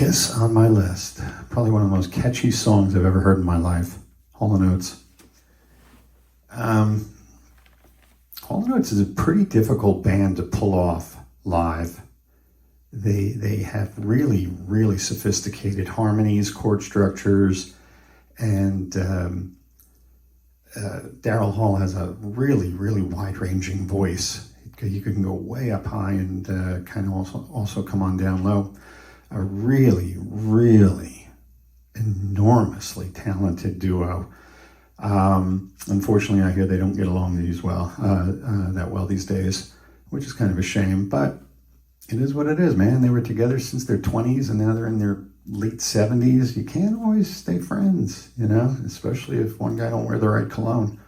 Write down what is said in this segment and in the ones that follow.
Kiss on my list. Probably one of the most catchy songs I've ever heard in my life. Hall & Oates. Hall & Oates is a pretty difficult band to pull off live. They have really, really sophisticated harmonies, chord structures, and Daryl Hall has a really, really wide-ranging voice. You can go way up high and kind of also come on down low. A really, really enormously talented duo. Unfortunately, I hear they don't get along that well these days, which is kind of a shame, but it is what it is, man. They were together since their 20s and now they're in their late 70s. You can't always stay friends, especially if one guy don't wear the right cologne.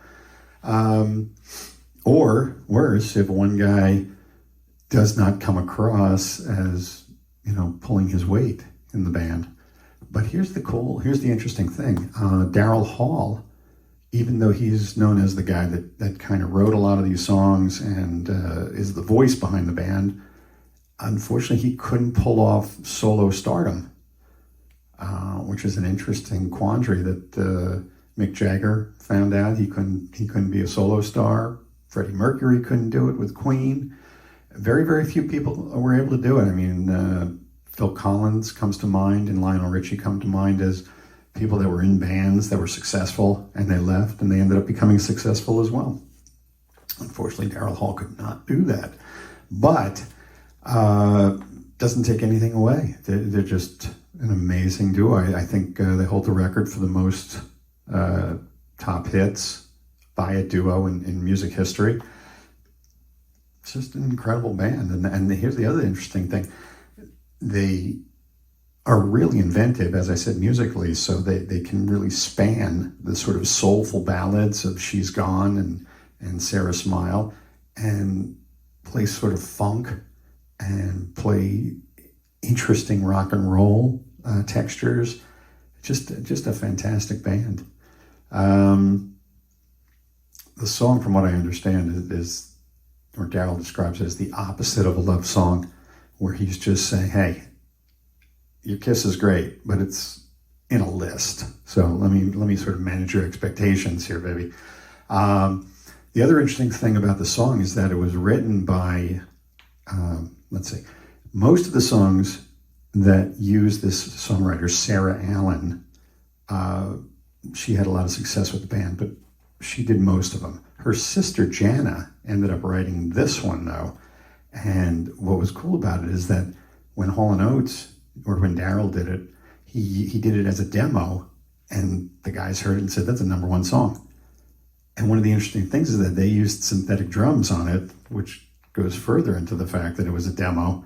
Or worse, if one guy does not come across as, pulling his weight in the band. But here's the interesting thing. Daryl Hall, even though he's known as the guy that kind of wrote a lot of these songs and is the voice behind the band, unfortunately, he couldn't pull off solo stardom, which is an interesting quandary that Mick Jagger found out. He couldn't be a solo star. Freddie Mercury couldn't do it with Queen. Very, very few people were able to do it. I mean, Phil Collins comes to mind and Lionel Richie come to mind as people that were in bands that were successful and they left and they ended up becoming successful as well. Unfortunately, Daryl Hall could not do that. But doesn't take anything away. They're just an amazing duo. I think they hold the record for the most top hits by a duo in music history. It's just an incredible band. And here's the other interesting thing. They are really inventive, as I said, musically, so they can really span the sort of soulful ballads of She's Gone and Sarah Smile and play sort of funk and play interesting rock and roll textures. Just a fantastic band. The song, from what I understand, is or Daryl describes it as the opposite of a love song, where he's just saying, hey, your kiss is great, but it's in a list. So let me sort of manage your expectations here, baby. The other interesting thing about the song is that it was written by, most of the songs that use this songwriter, Sarah Allen, she had a lot of success with the band, but she did most of them. Her sister, Jana, ended up writing this one, though. And what was cool about it is that when Hall & Oates, or when Daryl did it, he did it as a demo, and the guys heard it and said, that's a #1 song. And one of the interesting things is that they used synthetic drums on it, which goes further into the fact that it was a demo.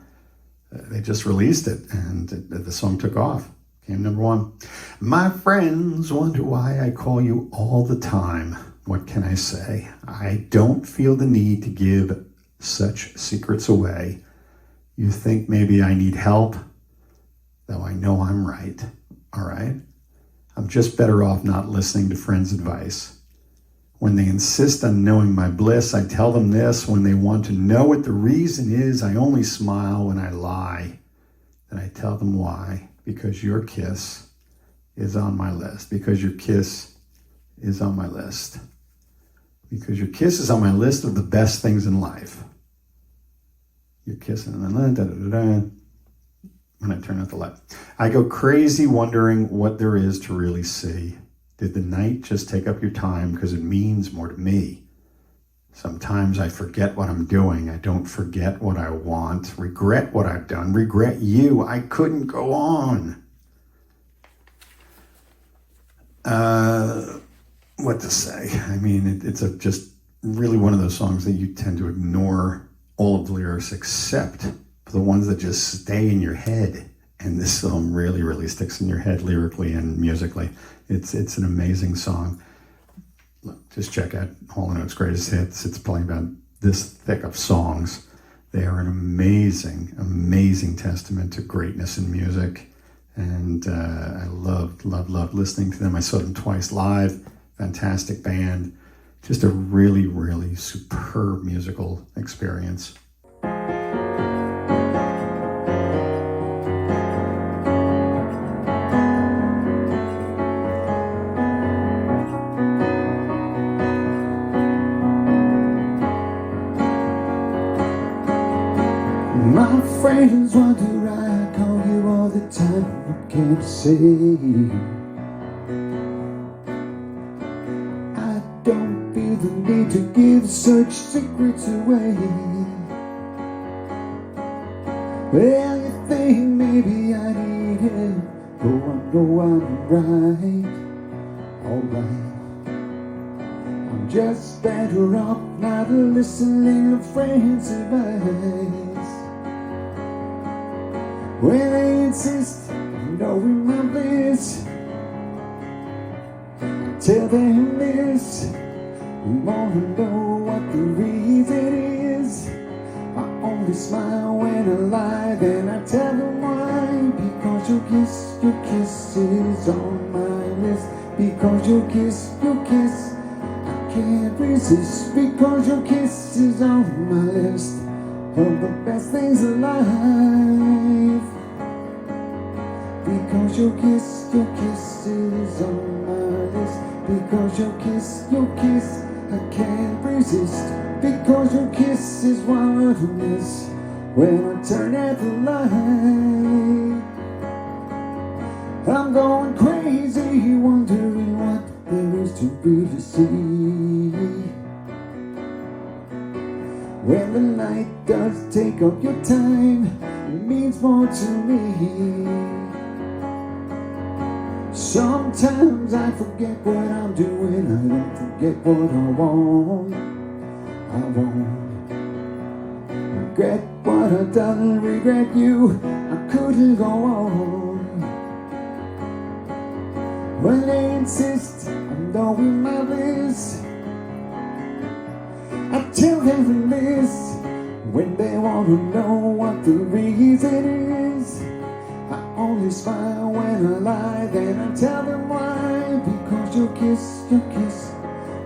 They just released it, and the song took off. Came #1. My friends wonder why I call you all the time. What can I say? I don't feel the need to give such secrets away. You think maybe I need help, though I know I'm right, all right? I'm just better off not listening to friends' advice. When they insist on knowing my bliss, I tell them this. When they want to know what the reason is, I only smile when I lie. Then I tell them why. Because your kiss is on my list. Because your kiss is on my list. Because your kiss is on my list of the best things in life. Your kiss, when I turn out the light. I go crazy wondering what there is to really see. Did the night just take up your time because it means more to me? Sometimes I forget what I'm doing. I don't forget what I want. Regret what I've done. Regret you. I couldn't go on. What to say? I mean, it's just really one of those songs that you tend to ignore all of the lyrics except for the ones that just stay in your head. And this song really, really sticks in your head lyrically and musically. It's an amazing song. Look, just check out Hall & Oates' Greatest Hits. It's probably about this thick of songs. They are an amazing, amazing testament to greatness in music. And I loved listening to them. I saw them twice live. Fantastic band. Just a really, really superb musical experience. My friends wonder I call you all the time. What can I say? I don't feel the need to give such secrets away. Well, you think maybe I need help, though I know I'm right. Alright, I'm just better off not listening to friends' advice. When they insist on knowing my bliss, I tell them this: you wanna know what the reason is? I only smile when I lie, then I tell them why. Because your kiss is on my list. Because your kiss, I can't resist. Because your kiss is on my list of the best things alive. Because your kiss is on my list. Because your kiss, I can't resist. Because your kiss is wildness when I turn out the light. I'm going crazy, wondering what there is to really see. When the night does take up your time, it means more to me. Sometimes I forget what I'm doing, I don't forget what I want. I won't regret what I've done, regret you, I couldn't go on. When they insist on knowing my bliss, I tell them this. When they want to know what the reason is, I only smile when I lie, then I tell them why. Because your kiss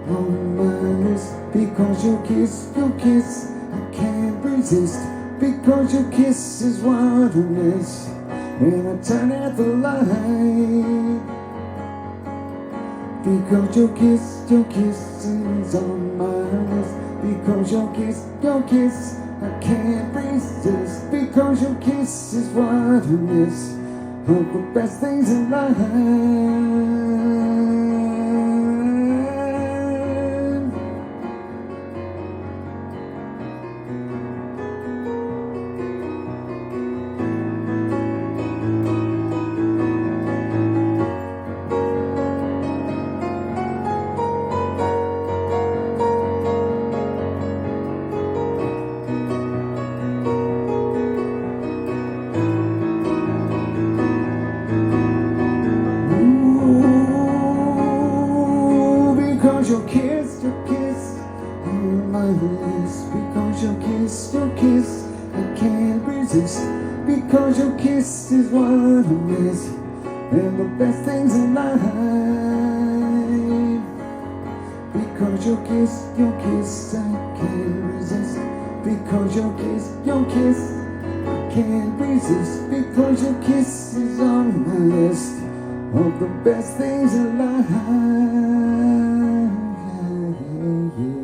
on my list. Because your kiss, I can't resist. Because your kiss is wildness when I turn out the light. Because your kiss is on my list. Because your kiss, I can't resist. Because your kiss is wildness of the best things in life. Because your kiss on my list. Because your kiss, I can't resist. Because your kiss is what I miss, and the best things in life. Because your kiss, I can't resist. Because your kiss, I can't resist. Because your kiss is on my list of the best things in life. Yeah, yeah, yeah.